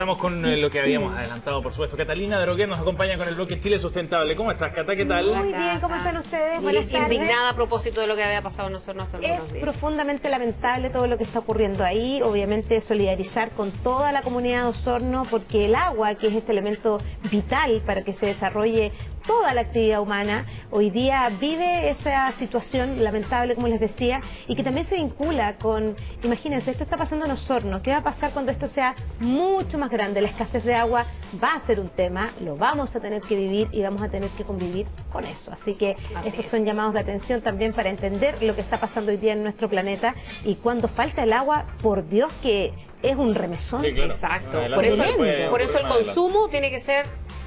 Estamos con lo que habíamos adelantado, por supuesto. Catalina Droguer nos acompaña con el bloque Chile Sustentable. ¿Cómo estás, Cata? ¿Qué tal? Muy bien, ¿cómo están ustedes? Buenas tardes. Indignada a propósito de lo que había pasado en Osorno hace algunos días. Es profundamente lamentable todo lo que está ocurriendo ahí. Obviamente solidarizar con toda la comunidad de Osorno, porque el agua, que es este elemento vital para que se desarrolle toda la actividad humana, hoy día vive esa situación lamentable, como les decía, y que también se vincula con, imagínense, esto está pasando en Osorno. ¿Qué va a pasar cuando esto sea mucho más grande? La escasez de agua va a ser un tema, lo vamos a tener que vivir y vamos a tener que convivir con eso. Así que estos son llamados de atención también para entender lo que está pasando hoy día en nuestro planeta, y cuando falta el agua, por Dios que es un remesón. Sí, claro. Exacto. Adelante, Por eso el consumo tiene que ser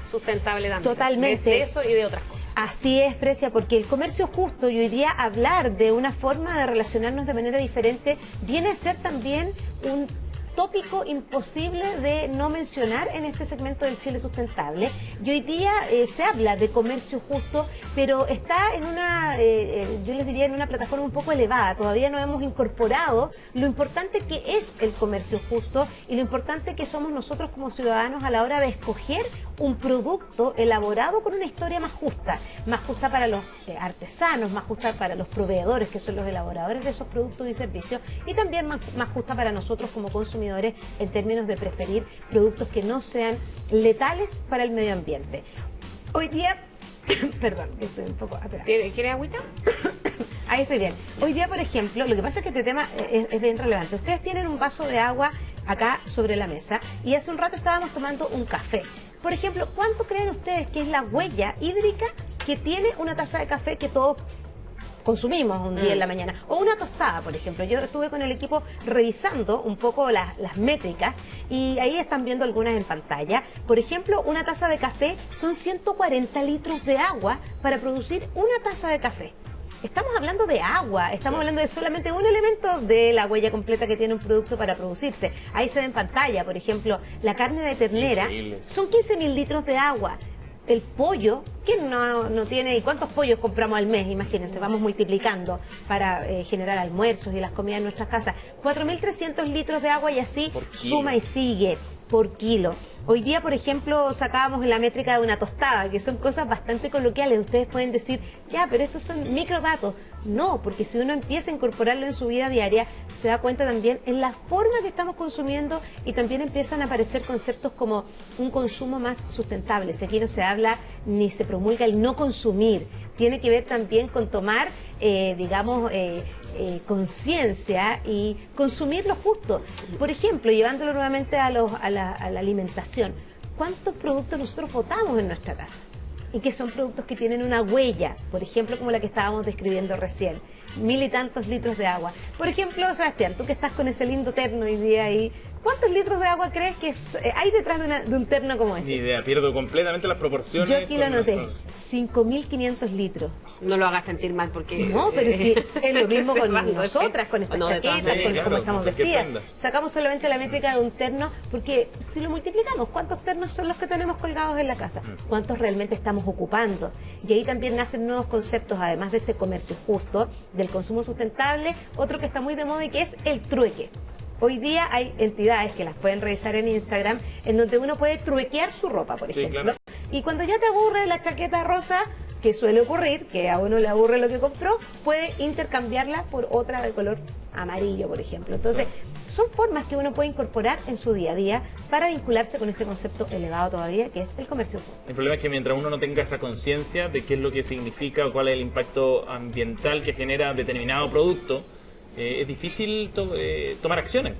sustentable también. Totalmente. De eso y de otras cosas. Así es, Precia, porque el comercio justo y hoy día hablar de una forma de relacionarnos de manera diferente viene a ser también un tópico imposible de no mencionar en este segmento del Chile Sustentable. Y hoy día se habla de comercio justo, pero está en una, yo les diría, en una plataforma un poco elevada. Todavía no hemos incorporado lo importante que es el comercio justo y lo importante que somos nosotros como ciudadanos a la hora de escoger un producto elaborado con una historia más justa para los artesanos, más justa para los proveedores, que son los elaboradores de esos productos y servicios, y también más justa para nosotros como consumidores, en términos de preferir productos que no sean letales para el medio ambiente. Hoy día, perdón, estoy un poco atrás. ¿Quiere agüita? Ahí estoy bien. Hoy día, por ejemplo, lo que pasa es que este tema es bien relevante. Ustedes tienen un vaso de agua acá sobre la mesa y hace un rato estábamos tomando un café. Por ejemplo, ¿cuánto creen ustedes que es la huella hídrica que tiene una taza de café que todos consumimos un día en la mañana? O una tostada, por ejemplo. Yo estuve con el equipo revisando un poco las métricas y ahí están viendo algunas en pantalla. Por ejemplo, una taza de café son 140 litros de agua para producir una taza de café. Estamos hablando de agua, estamos hablando de solamente un elemento de la huella completa que tiene un producto para producirse. Ahí se ve en pantalla, por ejemplo, la carne de ternera, son 15.000 litros de agua. El pollo, ¿quién no tiene? ¿Y cuántos pollos compramos al mes? Imagínense, vamos multiplicando para generar almuerzos y las comidas en nuestras casas. 4.300 litros de agua y así suma y sigue por kilo. Hoy día, por ejemplo, sacábamos la métrica de una tostada, que son cosas bastante coloquiales. Ustedes pueden decir, ya, pero estos son microdatos. No, porque si uno empieza a incorporarlo en su vida diaria, se da cuenta también en la forma que estamos consumiendo y también empiezan a aparecer conceptos como un consumo más sustentable. Si aquí no se habla ni se promulga el no consumir, tiene que ver también con tomar, conciencia y consumir lo justo. Por ejemplo, llevándolo nuevamente a la alimentación, ¿cuántos productos nosotros botamos en nuestra casa? Y que son productos que tienen una huella, por ejemplo, como la que estábamos describiendo recién, 1.000 y tantos litros de agua. Por ejemplo, Sebastián, tú que estás con ese lindo terno hoy día ahí, ¿cuántos litros de agua crees que hay detrás de un terno como ese? Ni idea, pierdo completamente las proporciones. Yo aquí lo anoté, 5.500 litros. No lo hagas sentir mal porque... No, pero sí, es lo mismo con nosotras, con estas chaquetas, con cómo estamos vestidas. Sacamos solamente la métrica de un terno, porque si lo multiplicamos, ¿cuántos ternos son los que tenemos colgados en la casa? ¿Cuántos realmente estamos ocupando? Y ahí también nacen nuevos conceptos, además de este comercio justo, del consumo sustentable, otro que está muy de moda y que es el trueque. Hoy día hay entidades que las pueden revisar en Instagram, en donde uno puede truequear su ropa, por ejemplo. Claro. Y cuando ya te aburre la chaqueta rosa, que suele ocurrir, que a uno le aburre lo que compró, puede intercambiarla por otra de color amarillo, por ejemplo. Entonces, son formas que uno puede incorporar en su día a día para vincularse con este concepto elevado todavía, que es el comercio justo. El problema es que mientras uno no tenga esa conciencia de qué es lo que significa o cuál es el impacto ambiental que genera determinado producto, es difícil tomar acciones.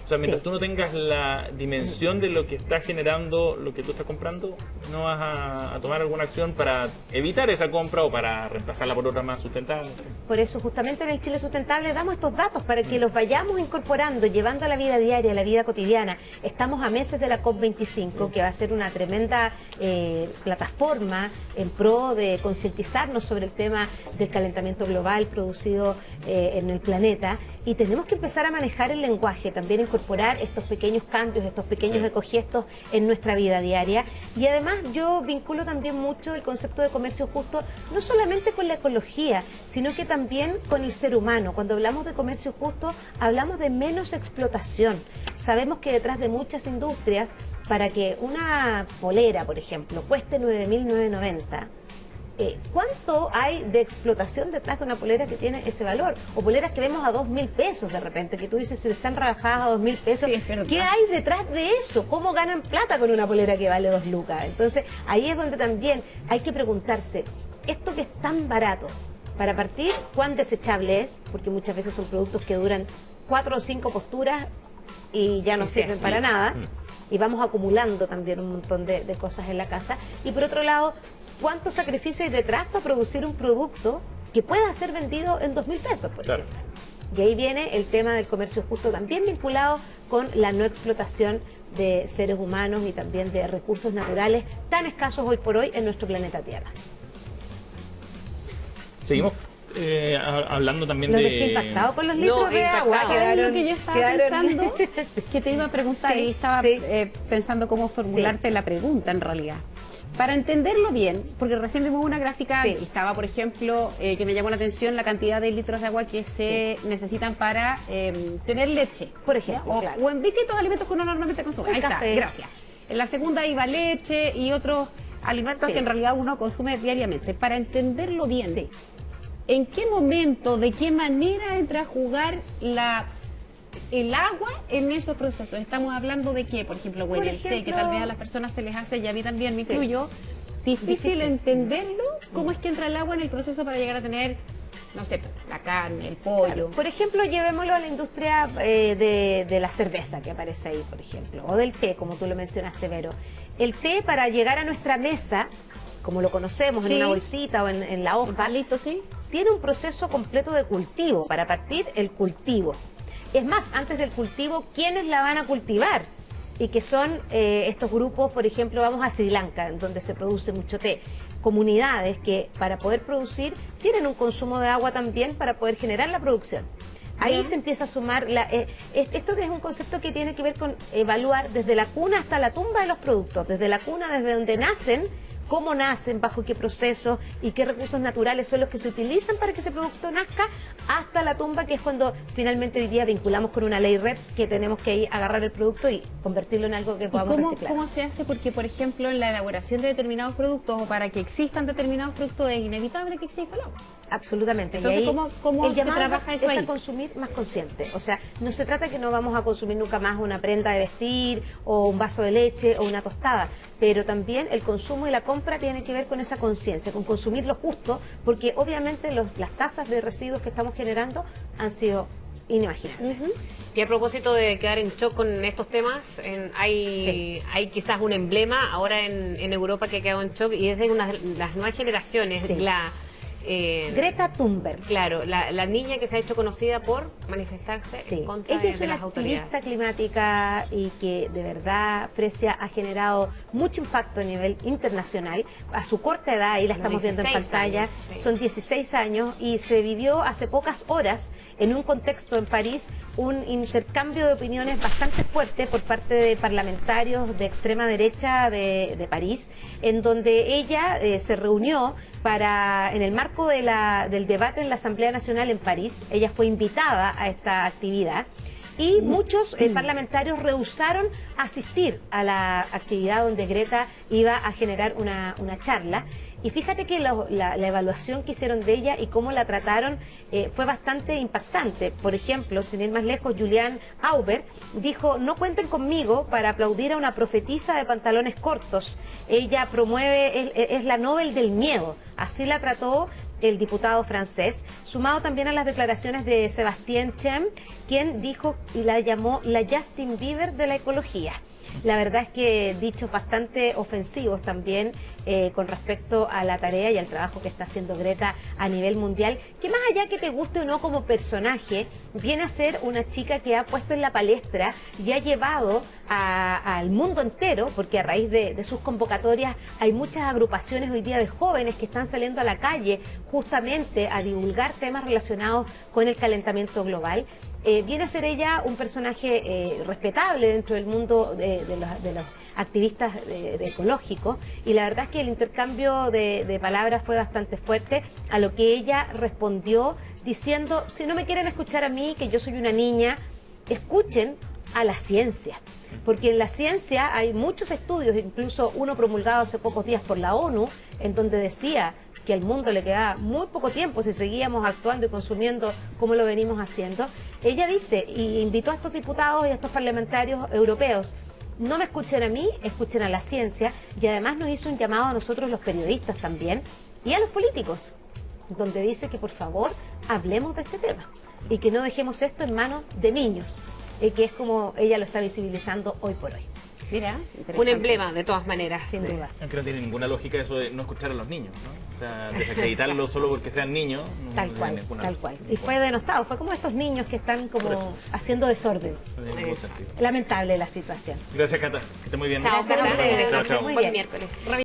O sea, mientras tú no tengas la dimensión de lo que está generando lo que tú estás comprando, no vas a tomar alguna acción para evitar esa compra o para reemplazarla por otra más sustentable. Por eso, justamente en el Chile Sustentable damos estos datos para que los vayamos incorporando, llevando a la vida diaria, a la vida cotidiana. Estamos a meses de la COP25, que va a ser una tremenda plataforma en pro de concientizarnos sobre el tema del calentamiento global producido en el planeta. Y tenemos que empezar a manejar el lenguaje, también incorporar estos pequeños cambios, estos pequeños ecogestos en nuestra vida diaria. Y además yo vinculo también mucho el concepto de comercio justo, no solamente con la ecología, sino que también con el ser humano. Cuando hablamos de comercio justo, hablamos de menos explotación. Sabemos que detrás de muchas industrias para que una polera, por ejemplo, cueste 9.990, ¿cuánto hay de explotación detrás de una polera que tiene ese valor? O poleras que vemos a 2.000 pesos de repente, que tú dices, si están rebajadas a 2.000 pesos, Sí, es verdad. ¿qué hay detrás de eso? ¿Cómo ganan plata con una polera que vale 2 lucas? Entonces, ahí es donde también hay que preguntarse, esto que es tan barato, para partir, ¿cuán desechable es? Porque muchas veces son productos que duran 4 o 5 posturas y ya no sirven para nada. Y vamos acumulando también un montón de cosas en la casa. Y por otro lado, ¿cuánto sacrificio hay detrás para producir un producto que pueda ser vendido en 2.000 pesos, por Claro. ejemplo? Y ahí viene el tema del comercio justo, también vinculado con la no explotación de seres humanos y también de recursos naturales tan escasos hoy por hoy en nuestro planeta Tierra. Seguimos hablando también Los de... dejé impactados con los No, litros de agua. impactados. Era lo que yo estaba pensando, que te iba a preguntar Sí, y estaba sí. pensando cómo formularte la pregunta en realidad. Para entenderlo bien, porque recién vimos una gráfica Sí. y estaba, por ejemplo, que me llamó la atención la cantidad de litros de agua que se necesitan para tener leche. Por ejemplo, O, claro. o en distintos alimentos que uno normalmente consume. El Ahí café. está, gracias. En la segunda iba leche y otros alimentos Sí. que en realidad uno consume diariamente. Para entenderlo bien, Sí. ¿en qué momento, de qué manera entra a jugar el agua en esos procesos? Estamos hablando de qué, por ejemplo, Por el té, que ejemplo, tal vez a las personas se les hace, y a mí también me Sí. incluyo, difícil Difícil. entenderlo, cómo es que entra el agua en el proceso para llegar a tener, no sé, la carne, el pollo. Claro. Por ejemplo, llevémoslo a la industria de la cerveza que aparece ahí, por ejemplo, o del té, como tú lo mencionaste, Vero. El té, para llegar a nuestra mesa, como lo conocemos, Sí. en una bolsita o en la Un hoja, palito, ¿sí? tiene un proceso completo de cultivo, para partir el cultivo. Es más, antes del cultivo, ¿quiénes la van a cultivar? Y que son estos grupos, por ejemplo, vamos a Sri Lanka, en donde se produce mucho té. Comunidades que para poder producir tienen un consumo de agua también para poder generar la producción. Ahí Bien. se empieza a sumar, esto es un concepto que tiene que ver con evaluar desde la cuna hasta la tumba de los productos, desde la cuna, desde donde nacen, cómo nacen, bajo qué procesos y qué recursos naturales son los que se utilizan para que ese producto nazca, hasta la tumba, que es cuando finalmente hoy día vinculamos con una ley REP que tenemos que ir a agarrar el producto y convertirlo en algo que ¿Y podamos reciclar. cómo se hace? Porque, por ejemplo, en la elaboración de determinados productos o para que existan determinados productos es inevitable que exista el agua. Absolutamente. Entonces, y ahí ¿cómo el se llamado trabaja eso es ahí? a consumir más consciente. O sea, no se trata que no vamos a consumir nunca más una prenda de vestir o un vaso de leche o una tostada, pero también el consumo y la compra tienen que ver con esa conciencia, con consumir lo justo, porque obviamente las tasas de residuos que estamos generando han sido inimaginables. Y a propósito de quedar en shock con estos temas, hay quizás un emblema ahora en Europa que ha quedado en shock y es de las nuevas generaciones. Sí. Greta Thunberg. Claro, la niña que se ha hecho conocida por manifestarse Sí, en contra ella es de una las autoridades. activista climática y que de verdad, Frecia, ha generado mucho impacto a nivel internacional. A su corta edad, ahí la Los estamos viendo en 16 pantalla, años, sí. son 16 años y se vivió hace pocas horas en un contexto en París un intercambio de opiniones bastante fuerte por parte de parlamentarios de extrema derecha de París, en donde ella se reunió en el marco del debate en la Asamblea Nacional en París. Ella fue invitada a esta actividad y muchos parlamentarios rehusaron asistir a la actividad donde Greta iba a generar una charla. Y fíjate que la evaluación que hicieron de ella y cómo la trataron fue bastante impactante. Por ejemplo, sin ir más lejos, Julian Auber dijo: no cuenten conmigo para aplaudir a una profetisa de pantalones cortos. Ella promueve, es la Nobel del miedo. Así la trató el diputado francés, sumado también a las declaraciones de Sébastien Chem, quien dijo y la llamó la Justin Bieber de la ecología. La verdad es que dichos bastante ofensivos también con respecto a la tarea y al trabajo que está haciendo Greta a nivel mundial, que más allá que te guste o no como personaje, viene a ser una chica que ha puesto en la palestra y ha llevado al mundo entero, porque a raíz de sus convocatorias hay muchas agrupaciones hoy día de jóvenes que están saliendo a la calle justamente a divulgar temas relacionados con el calentamiento global. Viene a ser ella un personaje respetable dentro del mundo de los activistas ecológicos, y la verdad es que el intercambio de palabras fue bastante fuerte, a lo que ella respondió diciendo: si no me quieren escuchar a mí, que yo soy una niña, escuchen a la ciencia. porque en la ciencia hay muchos estudios, incluso uno promulgado hace pocos días por la ONU, en donde decía que al mundo le quedaba muy poco tiempo si seguíamos actuando y consumiendo como lo venimos haciendo. Ella dice, y invitó a estos diputados y a estos parlamentarios europeos, no me escuchen a mí, escuchen a la ciencia, y además nos hizo un llamado a nosotros los periodistas también, y a los políticos, donde dice que por favor hablemos de este tema, y que no dejemos esto en manos de niños, que es como ella lo está visibilizando hoy por hoy. Mira, Un interesante. emblema, de todas maneras. Sin duda. Aunque no tiene ninguna lógica eso de no escuchar a los niños, ¿no? O sea, desacreditarlos solo porque sean niños. No Tal tiene cual, ninguna tal lógica. cual. Y fue denostado, fue como estos niños que están Por como eso. haciendo desorden. No tiene ningún sentido. Lamentable la situación. Gracias, Cata. Que esté muy bien. Chao, Gracias a Cata. ustedes. Chao, chao. Muy Buen bien. miércoles.